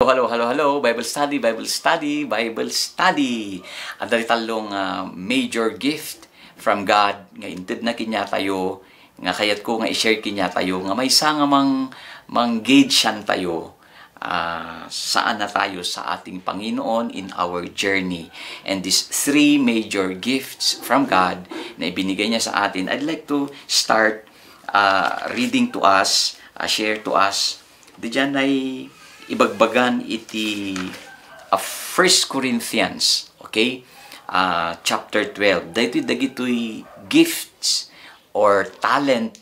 Hello, hello, hello. Bible study, Bible study, Bible study. Ang talong major gift from God nga inted na kinya tayo nga kayat ko nga i-share kinya tayo nga may nga mang-gauge siyan tayo saan na tayo sa ating Panginoon in our journey. And these three major gifts from God na ibinigay niya sa atin, I'd like to start reading to us, share to us. Diyan ay ibagbagan iti 1 Corinthians, okay? Chapter 12. Dagitoy gifts or talent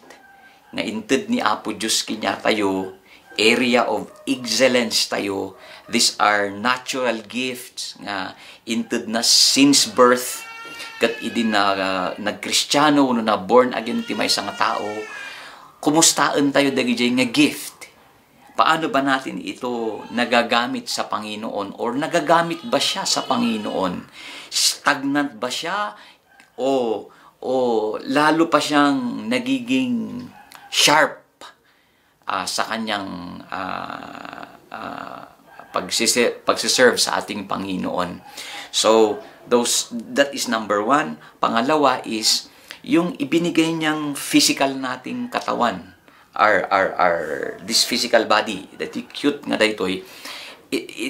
nga inted ni Apo Diyos kinya tayo, area of excellence tayo. These are natural gifts nga inted na since birth kat idi na nagkristyano no na born again ti maysa nga tao. Kumustaan tayo dagiti nga gift? Paano ba natin ito nagagamit sa Panginoon or nagagamit ba siya sa Panginoon? Stagnant ba siya o lalo pa siyang nagiging sharp sa kanyang pagsiserve sa ating Panginoon? So, that is number one. Pangalawa is yung ibinigay niyang physical nating katawan. This physical body, that cute nga daytoy,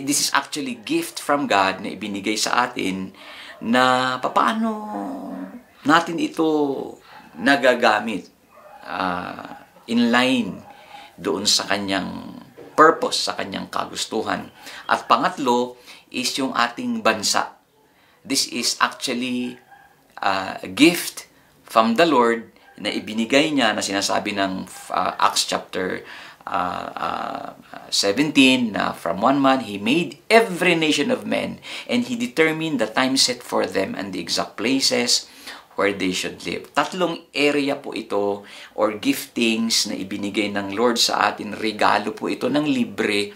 this is actually gift from God na ibinigay sa atin na paano natin ito nagagamit in line doon sa kanyang purpose, sa kanyang kagustuhan. At pangatlo is yung ating bansa. This is actually a gift from the Lord na ibinigay niya na sinasabi ng Acts chapter 17 na from one man he made every nation of men and he determined the time set for them and the exact places where they should live. Tatlong area po ito or giftings na ibinigay ng Lord sa atin. Regalo po ito ng libre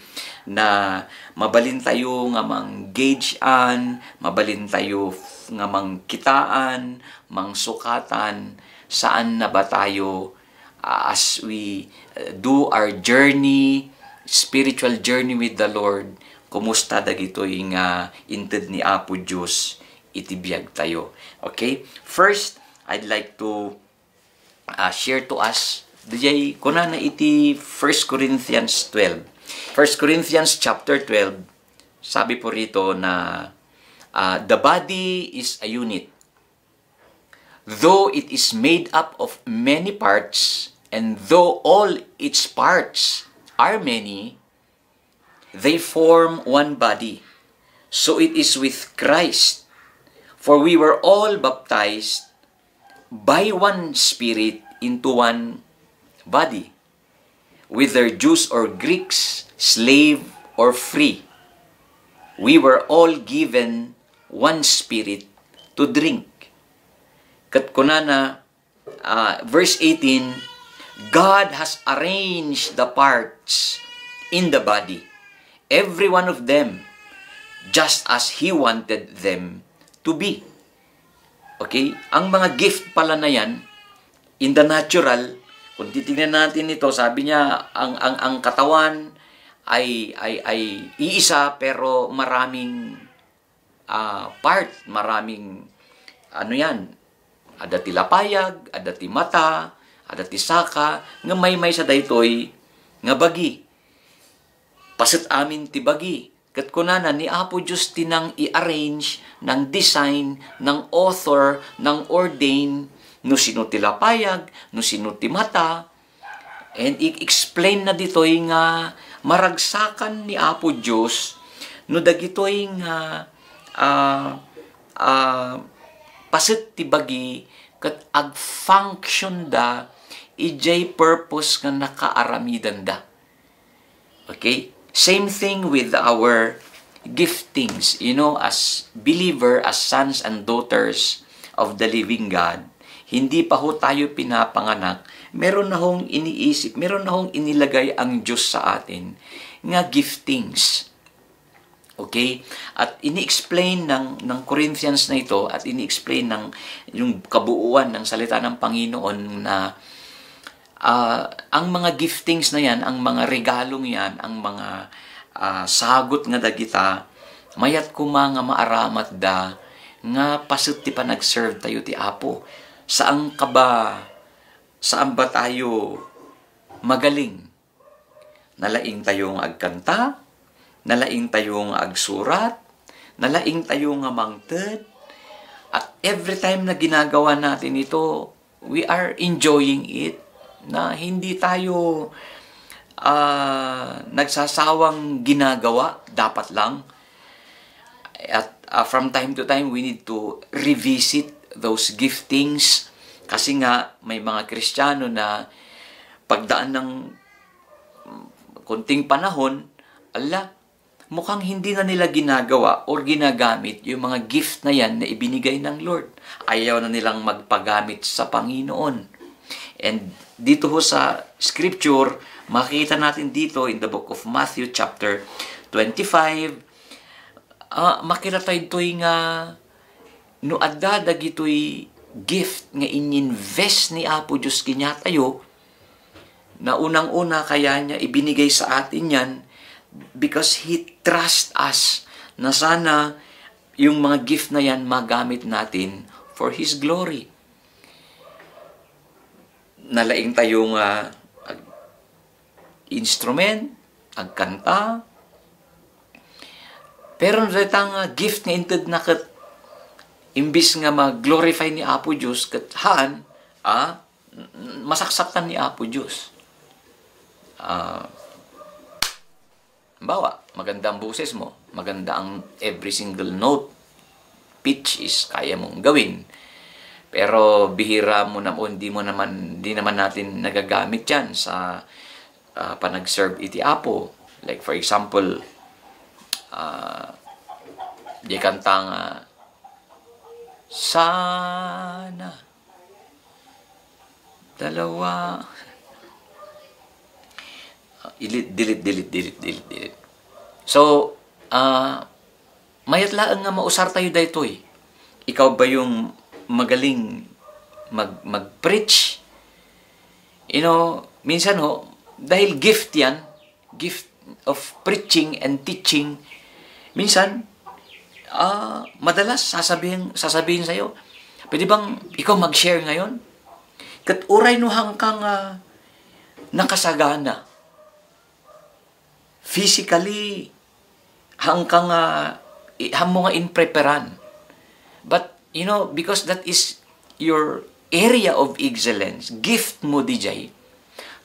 na mabalin tayo nga mang-gauge-an, mabalin tayo nga mang-kitaan, mang-sukatan, saan na ba tayo as we do our journey, spiritual journey with the Lord, kumusta dagitoy nga inted ni Apo Diyos itibiyag tayo. Okay? First, I'd like to share to us dijay kuna na iti 1 Corinthians 12. 1 Corinthians chapter 12, sabi po rito na the body is a unit. Though it is made up of many parts, and though all its parts are many, they form one body. So it is with Christ. For we were all baptized by one Spirit into one body, whether Jews or Greeks, slave or free. We were all given one Spirit to drink. Kat kunana, verse 18, God has arranged the parts in the body, every one of them, just as He wanted them to be. Okay? Ang mga gift pala na yan, in the natural, kung titignan natin ito, sabi niya, ang katawan ay iisa, pero maraming part, maraming, ada ti lapayag, ada ti mata, ada ti saka, nga may sa daytoy nga bagi. Pasit amin ti bagi. Kat kunana ni Apo Diyos tinang i-arrange ng design, ng author, ng ordain, no sino ti lapayag, no sino ti mata. And i-explain na ditoy nga maragsakan ni Apo Diyos no dagitoy nga pasit ti bagi kat ag-function da ijay purpose nga nakaaramidan da. Okay? Same thing with our giftings. You know, as believer, as sons and daughters of the living God, hindi pa ho tayo pinapanganak, meron na hong iniisip, meron na hong inilagay ang Diyos sa atin nga giftings. Okay? At ini-explain ng Corinthians na ito at ini-explain ng yung kabuuan ng salita ng Panginoon na ang mga giftings na yan, ang mga regalong yan, ang mga sagot nga dagita, mayat kuma nga maaramat da, nga pasut ti panag-serve tayo ti Apo. Saan ba tayo magaling? Nalaing tayo nga agkanta, nalaing tayo nga agsurat, nalaing tayo nga mangted, at every time na ginagawa natin ito, we are enjoying it, na hindi tayo nagsasawang ginagawa, dapat lang. At from time to time, we need to revisit those giftings, kasi nga may mga Kristiyano na pagdaan ng konting panahon, mukhang hindi na nila ginagawa or ginagamit yung mga gift na yan na ibinigay ng Lord. Ayaw na nilang magpagamit sa Panginoon. And dito ho sa scripture, makita natin dito in the book of Matthew chapter 25, makita tayo ito'y nga no adda dagito'y gift nga ininvest ni Apo Diyos kinyatayo, na unang-una kaya niya ibinigay sa atin yan because He trusts us na sana yung mga gift na yan magamit natin for His glory. Nalaing tayong instrument, agkanta, pero natang gift nga inted na kat imbis nga mag-glorify ni Apo Diyos kat haan, masaksaktan ni Apo Diyos. Bawa, maganda ang boses mo, maganda ang every single note, pitch is kaya mong gawin. Pero bihira mo naman, di naman natin nagagamit yan sa panag-serve iti Apo. Like for example, di kanta nga, sana dalawa, delete. So, mayat laang nga mausar tayo daytoy. Ikaw ba yung magaling mag-preach? Minsan dahil gift yan, gift of preaching and teaching, minsan, madalas sasabihin sa'yo, pwede bang ikaw mag-share ngayon? Kat uray no hangkang nakasagana. Physically, hangkang hamo nga in preparan. But, because that is your area of excellence, gift mo dijay,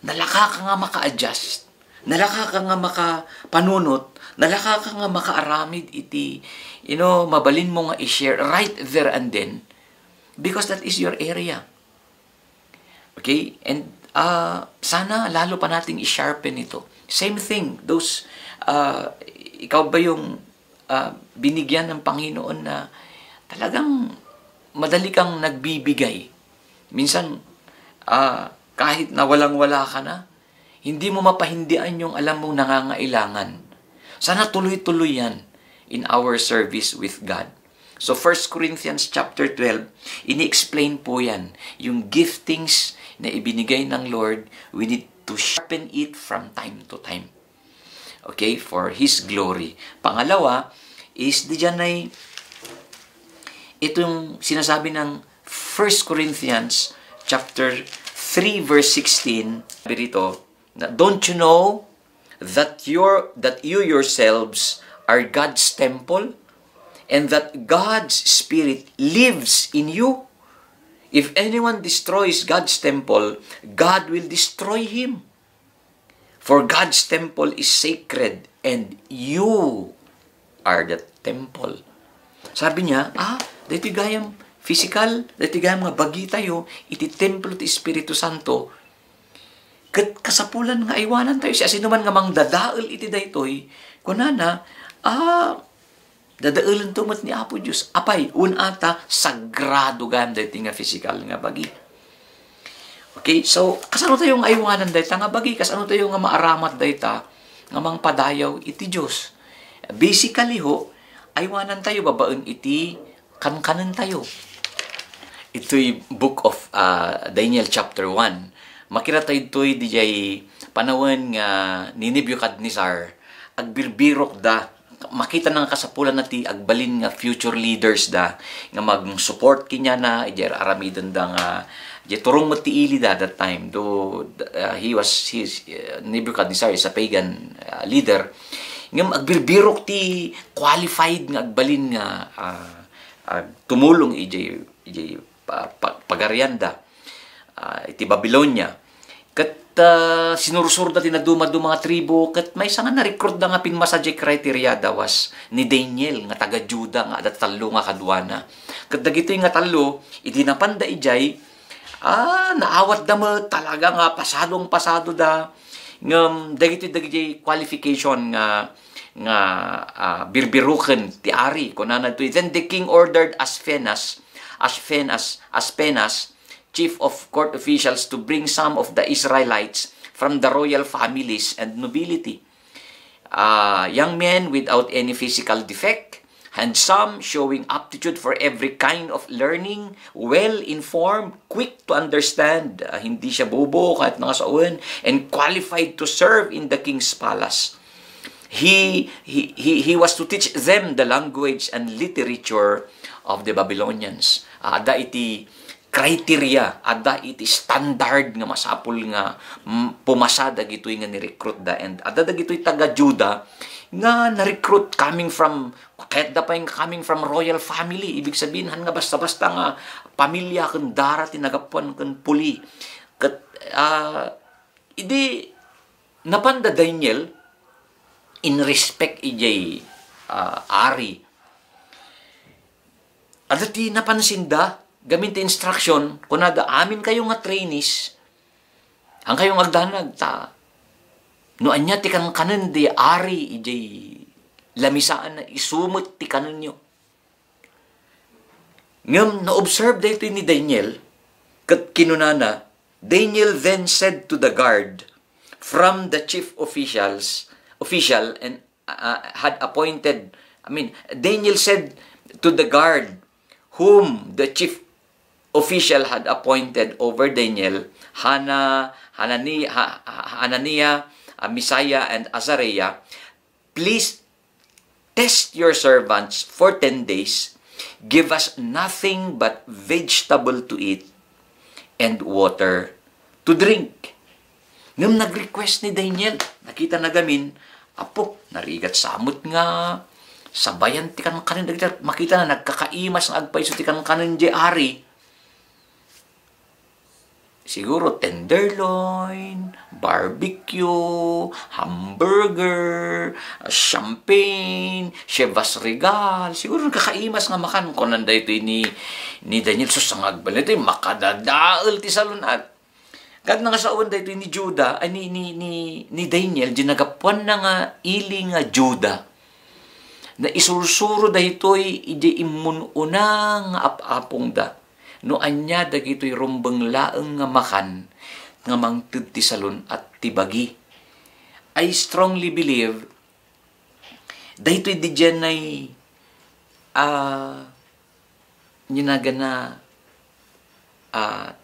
nalaka ka nga maka-adjust, nalaka ka nga makapanunot, nalaka ka nga makaaramid iti, mabalin mo nga i-share right there and then, because that is your area. Okay? And sana lalo pa nating i-sharpen ito. Same thing, those, ikaw ba yung binigyan ng Panginoon na talagang madali kang nagbibigay? Minsan, kahit na walang-wala ka na, hindi mo mapahindian yung alam mong nangangailangan. Sana tuloy-tuloy yan in our service with God. So 1 Corinthians chapter 12, ini-explain po yan. Yung giftings na ibinigay ng Lord, we need to sharpen it from time to time. Okay? For His glory. Pangalawa, is diyan ay itong sinasabi ng 1 Corinthians chapter 3 verse 16, dito, don't you know that you yourselves are God's temple and that God's Spirit lives in you? If anyone destroys God's temple, God will destroy him. For God's temple is sacred and you are the temple. Sabi niya, dito gayam physical, dito gayam nga bagi tayo, iti templo ti Espiritu Santo. Kasapulan nga iwanan tayo siya. Sino man nga mang dadaal iti daytoy, kunana, dadaalan tumat ni Apo Diyos. Apay, unata, sagrado gayam dito nga physical nga bagi. Okay, so, kasano tayo nga iwanan dito nga bagi? Kasano tayo nga maaramat dito nga mang padayaw iti Diyos? Basically iwanan tayo, babaen iti kankanan tayo. Ito'y book of Daniel chapter 1. Makita tayo ito'y dijay panawan nga ni Nebuchadnezzar. agbirbirok da, makita ng kasapulan na ti agbalin nga future leaders da nga mag-support kinya na ijer aramidon da nga turong mo ti ili da that time, though Nebuchadnezzar is a pagan leader, nga agbirbirok ti qualified nga agbalin nga tumulong ijay pagarianda iti Babylonia. Kat sinursur da tinaduma do mga tribo, kat may nga na-recruit da nga pinmasadya criteria dawas ni Daniel nga taga Juda nga adat talo nga kadwana. Kat dagito nga talo iti napanda ijay naawat da mo talaga nga pasado da ngam dagito qualification nga birbiruken ti ari kunana to. Then the king ordered Aspenas, chief of court officials, to bring some of the Israelites from the royal families and nobility, young men without any physical defect, handsome, showing aptitude for every kind of learning, well-informed, quick to understand, hindi siya bobo kahit nangasaon, and qualified to serve in the king's palace. He was to teach them the language and literature of the Babylonians. Ada iti criteria, ada iti standard nga masapul nga pumasada gitoy nga ni-recruit da, and ada gitoy taga Juda nga na-recruit coming from, kahit da pa yung coming from royal family, ibig sabihin han nga basta-basta nga pamilya kan dara tinagapuan kan puli. Kat idi napanda Daniel in respect ijay ari. Ada ti napansin da gamit ti instruction kunada amin kayo nga trainees ang kayong agdanag ta no anya ti kanan di ari ijay lamisaan na isumot ti kanan nyo. Ngam na-observe dito ni Daniel kat kinunana. Daniel then said to the guard from the chief official and had appointed, Daniel said to the guard whom the chief official had appointed over Daniel, Hananiah, Misaiah, and Azariah, please test your servants for 10 days. Give us nothing but vegetable to eat and water to drink. Ngam nag-request ni Daniel, nakita na gamin, apo, narigat samot nga, sabayan ti kan kanin, makita na nagkakaimas ng agpaiso ti kan kanin di ari. Siguro tenderloin, barbecue, hamburger, champagne, Chivas Regal. Siguro nakakaimas nga makan ko nanda ito ni Daniel. Susang agbalit ito, makadadaal ti salunat. Kad nga sa uwan ito ni Juda, ni Daniel, ginagapuan na nga ili nga Juda. Na isursuro da ito'y iji imununang ap-apong da. No anya dagitoy rumbeng laeng nga makan nga mangted ti salon at tibagi. I strongly believe daytoy di dyan ay ninagana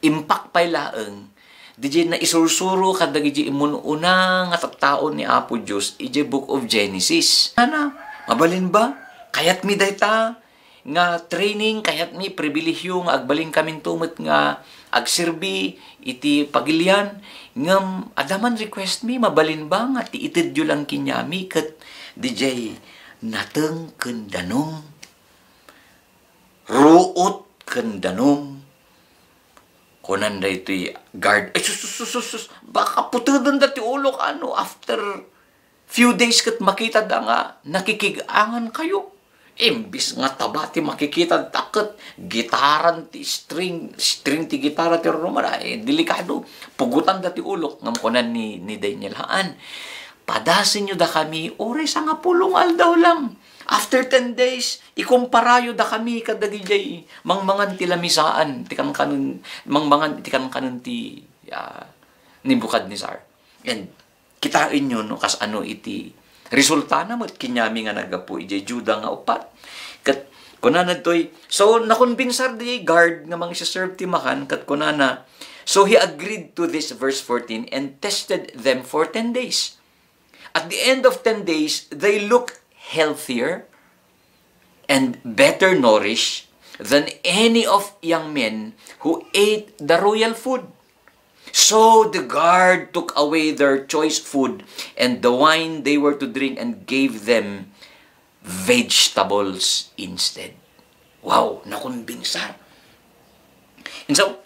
impact pay laeng di dyan na isursuro kadag iji imununang at taon ni Apo Diyos iji Book of Genesis. Ana, mabalin ba? Kayat mi dayta nga training, kayat mi pribilehyo nga agbaling kamin tumot nga agserbi iti pagilian ngam adaman request mi mabalin ba nga ti itedyo lang kinyami ket DJ nateng kendanong ruot kendanong kunan da ito'y guard sus baka putudon da ti ulok after few days ket makita da nga nakikigangan kayo. Imbis nga tabati makikita takot gitaran ti string ti gitara ti rumara delikado pugutan dati ulok ngam kunan ni Daniel haan padasin nyo da kami ore sa nga pulong aldaw lang after 10 days ikumparayo da kami kadagi jay mangmangan ti lamisaan ti kanun mangmangan ti kanun ti Nebuchadnezzar. And kitain nyo no kas ano iti resulta na mo't kinyami nga nagapu ijay Juda nga upat. Kat kunana to'y, so nakonbinsar di guard nga mang serve ti makan, kat kunana, so he agreed to this verse 14 and tested them for 10 days. At the end of 10 days, they look healthier and better nourished than any of young men who ate the royal food. So the guard took away their choice food and the wine they were to drink and gave them vegetables instead. Wow, nakumbinsa. And so,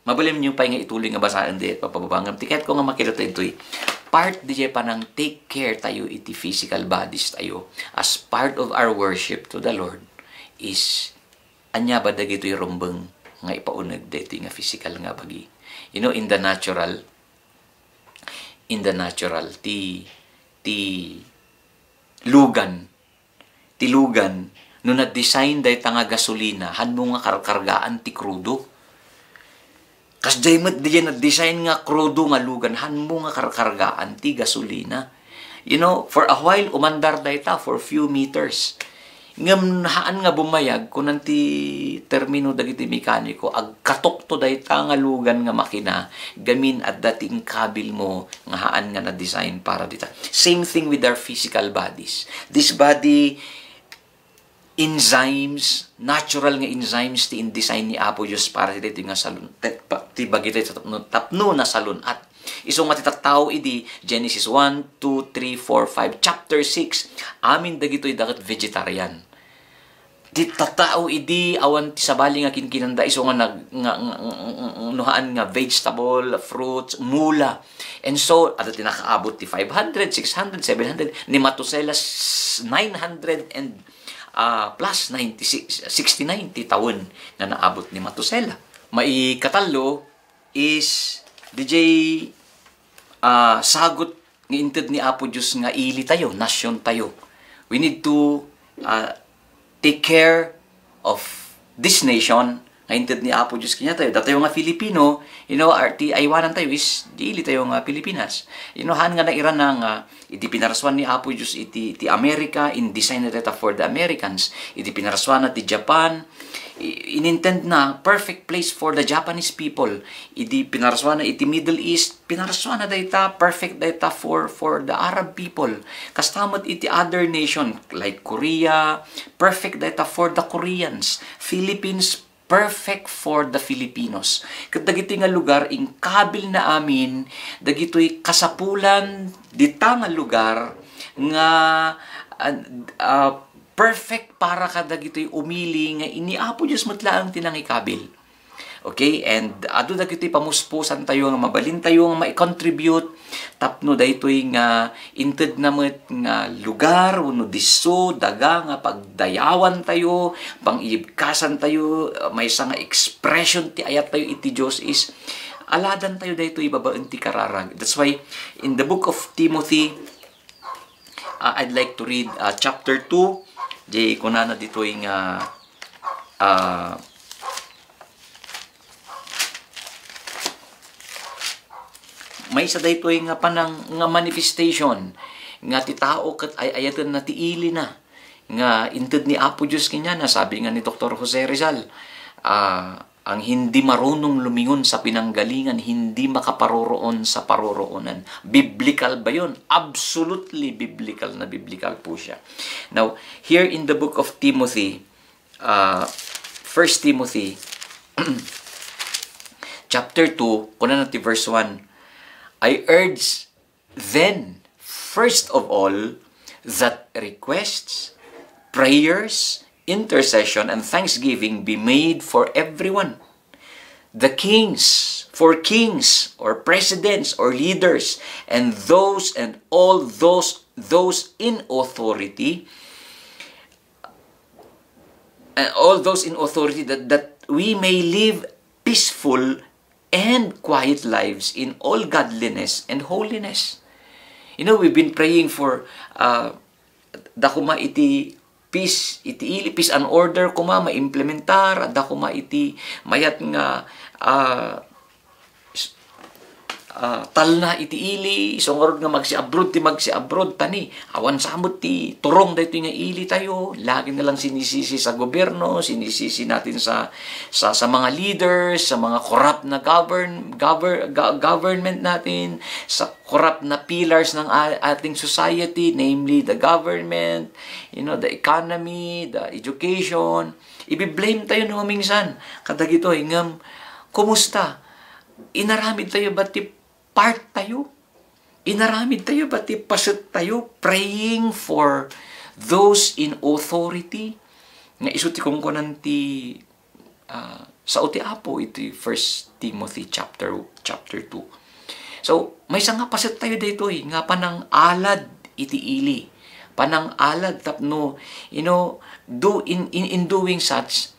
mabalim niyo pa nga ituloy nga basaan di at papababangam. Tiket ko nga makilata ito'y part di pa nang take care tayo iti physical bodies tayo as part of our worship to the Lord is anya ba dagito'y rumbeng nga ipaunag dito nga physical nga bagi. You know, in the natural, ti lugan, no na-design dahi nga gasolina, han mo nga karkargaan ti krudo. Kas dahi mat diyan na-design nga krudo nga lugan, han mo nga karkargaan ti gasolina. You know, for a while, umandar dahi ta for few meters. Ngam haan nga bumayag kung nanti termino dagiti mekaniko agkatok to dayta nga lugan nga makina gamin at dating kabil mo nga haan nga na design para dita. Same thing with our physical bodies. This body enzymes, natural nga enzymes ti in design ni Apo Diyos para dito nga salun ti bagito tapno na salun at iso nga titaw idi Genesis 1, 2, 3, 4, 5 chapter 6 amin dagitoy dagat vegetarian. Di tatao idi awan ti sabali nga kinkinanda iso nga nuhaan nga vegetable, fruits, mula. And so ato tinakaabot ti 500, 600, 700 ni Matuselas 900 and plus 96, 60-90 taon na naabot ni Matusela. Mai katalo is DJ sagot ng inted ni Apo Diyos nga ili tayo, nasyon tayo. We need to take care of this nation nga inted ni Apo Diyos kanya tayo. Datayo nga Filipino, you know, aywanan tayo is ili tayo nga Pilipinas. You know, han nga na iran nga iti pinaraswan ni Apo Diyos iti America in design na for the Americans. Iti pinaraswan na ti Japan, inintend na perfect place for the Japanese people. Iti pinaraswan na iti Middle East, pinaraswan na data perfect data for the Arab people. Kastamot iti other nation like Korea, perfect data for the Koreans. Philippines, perfect for the Filipinos. Kat dagiti nga lugar ing kabil na amin, dagitoy kasapulan dita nga lugar nga perfect para kada gito'y umili nga iniapo Diyos matlaang tinangikabil. Okay? And ado da gito'y pamuspusan tayo nga mabalin tayo nga mai-contribute tapno daytoy nga inted na met nga lugar uno diso daga nga pagdayawan tayo, pangibkasan tayo, may isa nga expression ti ayat tayo iti Diyos is aladan tayo daytoy babaen ti kararag. That's why in the book of Timothy I'd like to read chapter 2. Di kunana ditoy nga may sa daytoy nga panang nga manifestation nga ti tao ket ayatan na ti ili na nga inted ni Apo Diyos kanya na sabi nga ni Dr. Jose Rizal ang hindi marunong lumingon sa pinanggalingan, hindi makaparoroon sa paroroonan. Biblical ba yun? Absolutely biblical na biblical po siya. Now, here in the book of Timothy, 1 Timothy, chapter 2, kunan natin verse 1, I urge then, first of all, that requests, prayers, intercession and thanksgiving be made for everyone. The kings, for kings or presidents or leaders and all those in authority, that we may live peaceful and quiet lives in all godliness and holiness. You know, we've been praying for dakuma iti peace and order kuma maimplementar da kuma iti mayat nga talna iti ili, isong nga magsi-abroad ti magsi-abroad tani. Awan samot ti turong dito nga ili tayo. Lagi na lang sinisisi sa gobyerno, sinisisi natin sa mga leaders, sa mga corrupt na government natin, sa corrupt na pillars ng ating society, namely the government, the economy, the education. Ibi-blame tayo no minsan. Kadag ito, ingam, kumusta? Inaramid tayo ba ti part tayo? Inaramid tayo ba ti pasut tayo? Praying for those in authority. Nga isuti kong kunan ti sa uti apo iti 1 Timothy chapter 2. So, may isa nga pasut tayo dito nga panang alad iti ili. Panang alad tapno, in doing such,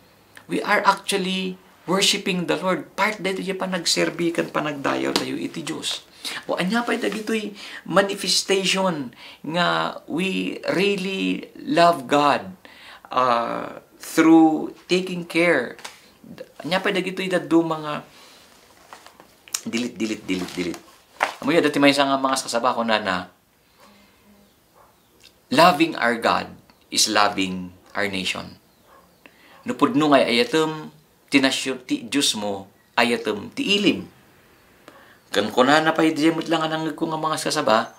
we are actually worshiping the Lord. Part dito yung panagserbikan, panagdayaw tayo iti Diyos. O anya pa ito'y manifestation nga we really love God through taking care. Anya pa ito'y dado mga dilit. Amoy dati may isang mga sasaba ko na loving our God is loving our nation. Nupudno ngay ayatem tinasyo ti Diyos mo ayatem ti ilim. Kan kuna na pa idemot lang anang ko nga mga sasaba.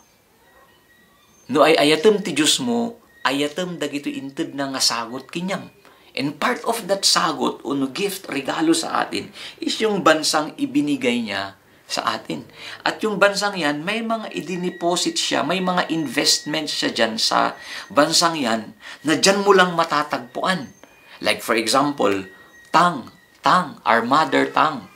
No ay ayatem ti Diyos mo ayatem dagito inted na nga sagot kinyam. And part of that sagot o no gift regalo sa atin is yung bansang ibinigay niya sa atin. At yung bansang yan, may mga idiniposit siya, may mga investments siya dyan sa bansang yan na dyan mo lang matatagpuan. Like for example, our mother tongue.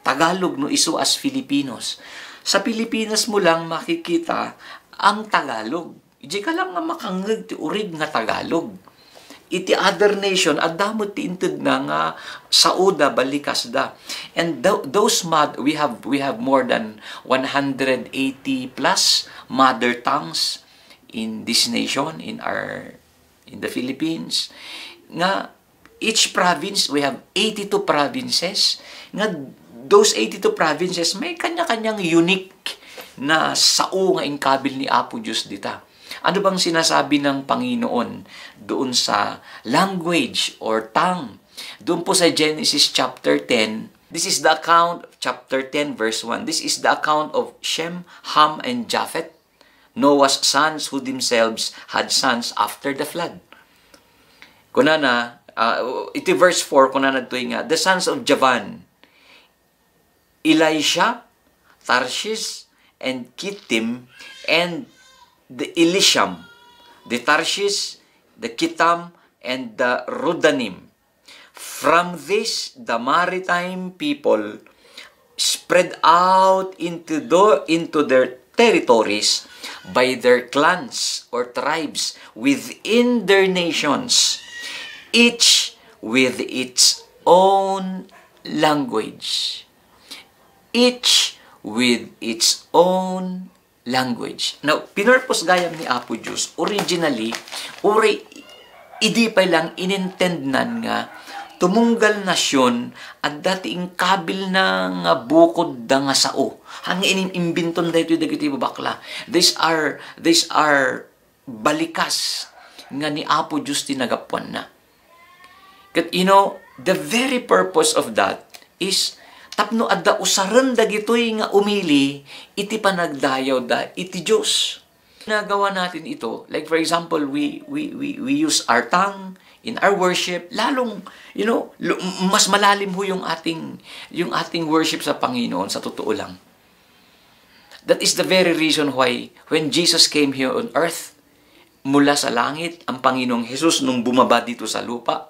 Tagalog no iso as Filipinos. Sa Pilipinas mo lang makikita ang Tagalog. Di ka lang nga makangag ti urig nga Tagalog. Iti other nation, adamot ti inted na nga sauda balikas da. And we have more than 180 plus mother tongues in this nation, in the Philippines. Nga each province, we have 82 provinces. Nga, those 82 provinces, may kanya-kanyang unique na sao nga ingkabil ni Apo Diyos dita. Ano bang sinasabi ng Panginoon doon sa language or tongue? Doon po sa Genesis chapter 10, this is the account, chapter 10 verse 1, this is the account of Shem, Ham, and Japheth, Noah's sons who themselves had sons after the flood. Kunana, iti verse 4, kunana ito nga, the sons of Javan, Elisha, Tarshish, and Kittim, and the Elisham, the Tarshish, the Kittim, and the Rodanim. From this, the maritime people spread out into their territories by their clans or tribes within their nations, each with its own language. Each with its own language. Now, pinurpose gayam ni Apo Diyos, originally, idi pa lang inintendnan nga tumunggal nasyon at dating kabil na nga bukod da nga sao. Hangin inimbinton da ito dagiti babakla. These are balikas nga ni Apo Diyos tinagapuan na. Kat the very purpose of that is tapno adda usaran dagitoy nga umili iti panagdayaw da iti Dios. Nagawa natin ito, like for example, we use our tongue in our worship, lalong mas malalim ho yung ating worship sa Panginoon sa totoo lang. That is the very reason why when Jesus came here on earth, mula sa langit, ang Panginoong Jesus nung bumaba dito sa lupa,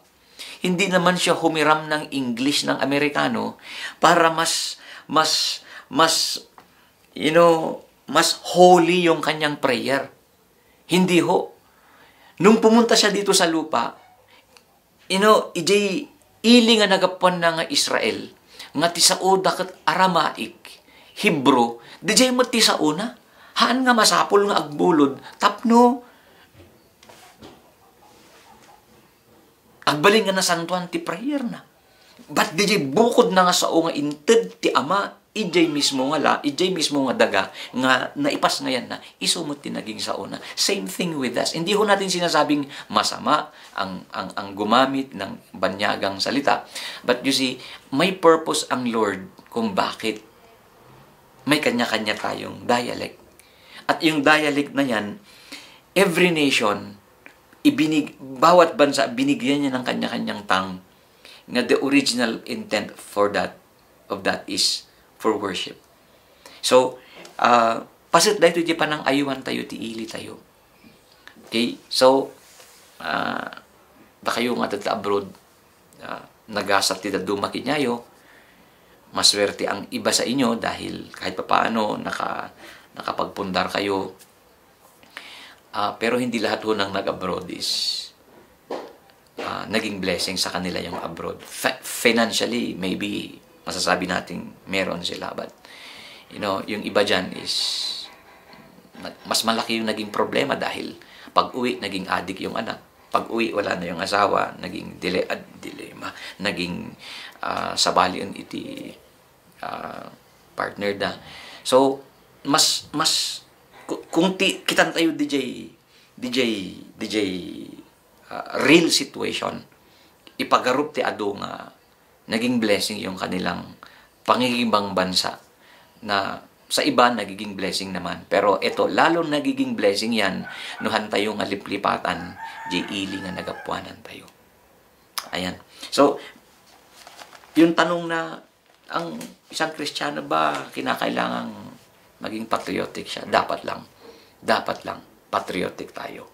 hindi naman siya humiram ng English ng Amerikano para mas holy yung kanyang prayer. Hindi ho. Nung pumunta siya dito sa lupa, ili nga nagapuan na nga Israel, nga tisao dakat Aramaic, Hebrew, dijay mo tisao na. Haan nga masapol nga agbulod, tapno, agbaling nga na santuan ti prayer na. But di bukod na nga sao nga inted ti Ama, ijay mismo nga daga, nga naipas ngayon na, isumot din naging sa una. Same thing with us. Hindi ho natin sinasabing masama ang gumamit ng banyagang salita. But you see, may purpose ang Lord kung bakit may kanya-kanya tayong dialect. At yung dialect na yan, every nation, bawat bansa, binigyan niya ng kanya-kanyang tongue, nga the original intent of that is for worship. So, pasit dahito di pa ng ayuan tayo, tiili tayo. Okay? So, da kayo nga tata abroad, nagasat tita dumaki nyayo, maswerte ang iba sa inyo dahil kahit papaano nakapagpundar kayo. Pero hindi lahat ho nang nag-abroad is naging blessing sa kanila yung abroad. Financially, maybe masasabi natin meron sila, but yung iba dyan is mas malaki yung naging problema dahil pag uwi naging addict yung anak, pag uwi wala na yung asawa, naging dilema, naging sabali yung iti partner da. So mas kung kitan tayo DJ real situation, ipagarup ti ado nga naging blessing yung kanilang pangigibang bansa, na sa iba nagiging blessing naman. Pero ito, lalo nagiging blessing yan, nuhan tayo nga liplipatan, di ili nga nagapuanan tayo. Ayan. So, yung tanong na, ang isang Kristiyano ba kinakailangang maging patriotic siya? Dapat lang. Dapat lang. Patriotic tayo.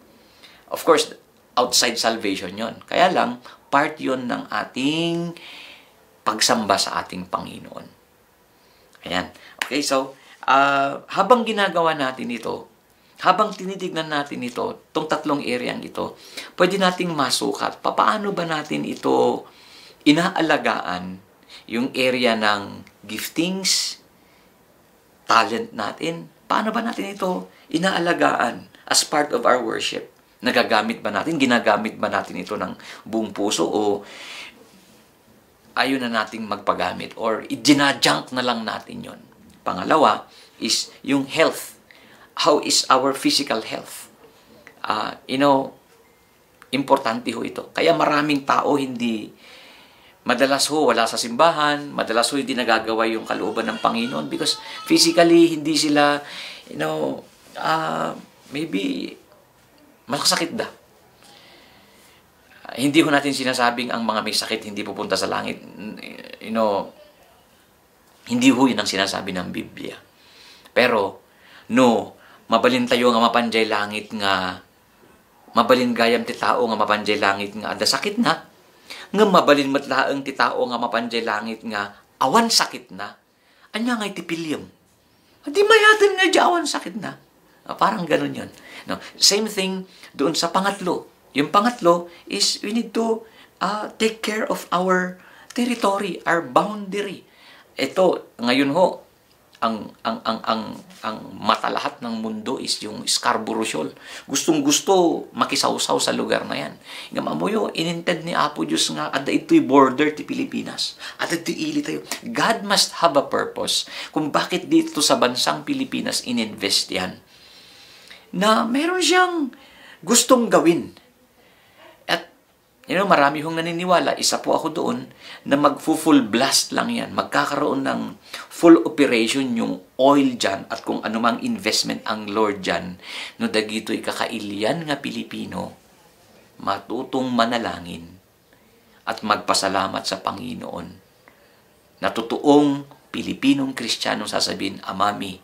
Of course, outside salvation yon. Kaya lang, part yon ng ating pagsamba sa ating Panginoon. Ayan. Okay, so, habang ginagawa natin ito, habang tinitignan natin ito, itong tatlong areang ito, pwede nating masukat. Paano ba natin ito inaalagaan, yung area ng giftings, talent natin? Paano ba natin ito inaalagaan as part of our worship? Nagagamit ba natin? Ginagamit ba natin ito ng buong puso o ayaw na nating magpagamit or ginajunk na lang natin yon? Pangalawa is yung health. How is our physical health? Importante ho ito. Kaya maraming tao madalas ho wala sa simbahan, madalas ho hindi nagagawa yung kalooban ng Panginoon because physically hindi sila, maybe masakit da. Hindi ko natin sinasabing ang mga may sakit hindi pupunta sa langit. Hindi ho yun ang sinasabi ng Biblia. Pero, mabalin tayo nga mapanjay langit nga, mabalin gayam ti tao nga mapanjay langit nga, ada sakit na. Nga mabalin matlaang ti tao nga mapanjay langit nga, awan sakit na. Anya nga itipilyam. Hindi mayatan nga di awan sakit na. Parang ganun yun. No, same thing doon sa pangatlo. Yung pangatlo is we need to take care of our territory, our boundary. Ito, ngayon ho, ang mata lahat ng mundo is yung Scarborough Shoal. Gustong-gusto makisawsaw sa lugar na yan. Nga mamuyo, inintend ni Apo Diyos nga, ada ito'y border ti Pilipinas. Ada ito'y ili tayo. God must have a purpose kung bakit dito sa bansang Pilipinas ininvest yan. Na meron siyang gustong gawin. Marami hong naniniwala, isa po ako doon, na mag-full blast lang yan. Magkakaroon ng full operation yung oil dyan at kung anumang investment ang Lord dyan. No, dagito'y kakailian nga Pilipino, matutong manalangin at magpasalamat sa Panginoon. Na totoong Pilipinong Kristiyanong sasabihin, Amami,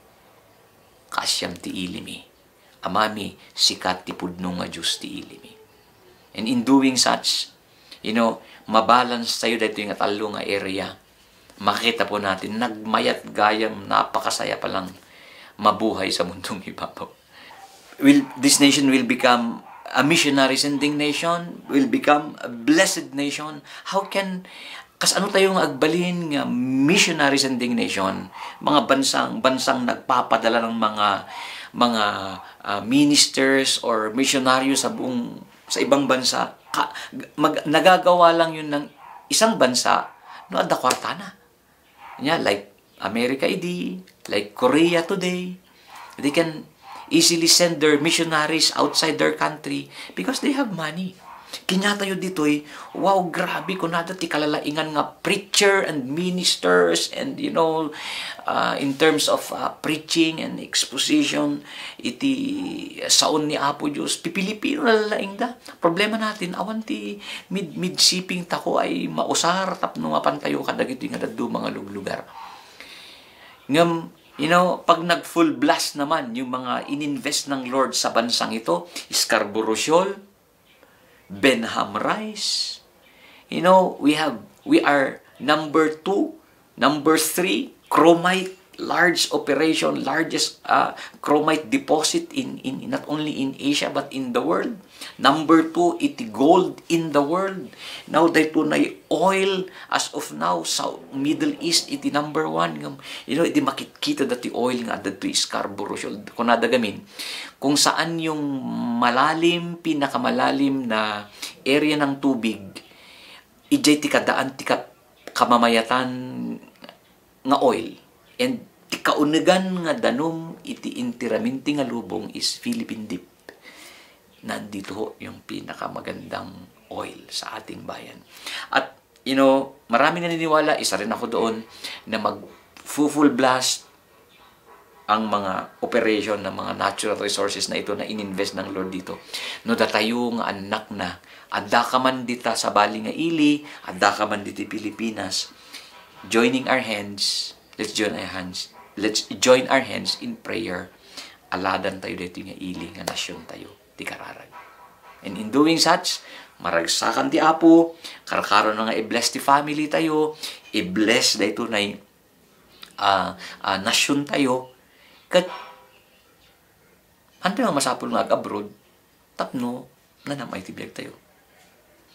kasyam ti ilimi. Amami, sikat ti pudno nga Diyos ti ilimi. And in doing such, mabalance tayo dito yung talo nga area. Makita po natin, nagmayat gayam, napakasaya palang mabuhay sa mundong ibabaw. This nation will become a missionary sending nation, will become a blessed nation. How can, ano tayong agbalin nga missionary sending nation? Mga bansang nagpapadala ng mga ministers or missionaries sa ibang bansa, nagagawa lang yun ng isang bansa, ada kwarta na. Like America idi, like Korea today, they can easily send their missionaries outside their country because they have money. Kinyatayo dito'y, wow, grabe ko na dati kalalaingan nga preacher and ministers and, in terms of preaching and exposition, iti saon ni Apo Diyos, pipilipino na lalaing da. Problema natin, awan ti mid-siping tako ay mausar, tapno mapantayo kadagito nga daddo mga lugar. Ngam, pag nag-full blast naman yung mga ininvest ng Lord sa bansang ito, Scarborough Shoal, Benham Rice, we are number 2, number 3, chromite, large operation, largest chromite deposit in not only in Asia but in the world. Number 2, iti gold in the world. Now dahito na oil as of now sa Middle East iti number 1. Iti makikita dati oil nga dati Scarborough Shoal. Kung nadagamin, kung saan yung pinakamalalim na area ng tubig, ijay ti kadaan ti kamamayatan nga oil. And ti kaunigan nga danom iti intiraminti nga lubong is Philippine Deep. Nandito ho yung pinakamagandang oil sa ating bayan. At, marami naniniwala, isa rin ako doon, na mag-full blast ang mga operation ng mga natural resources na ito na ininvest ng Lord dito. No, datayo nga anak na, adda ka man dita sa bali nga ili, adda ka man diti Pilipinas, joining our hands, let's join our hands in prayer. Aladan tayo dito nga ili nga nasyon tayo, ti kararag. And in doing such, maragsakan ti Apo, karakaron na nga i-bless ti family tayo, i-bless dito na nasyon tayo, kat ano yung masapol nga abroad, tapno na namay tibiyag tayo.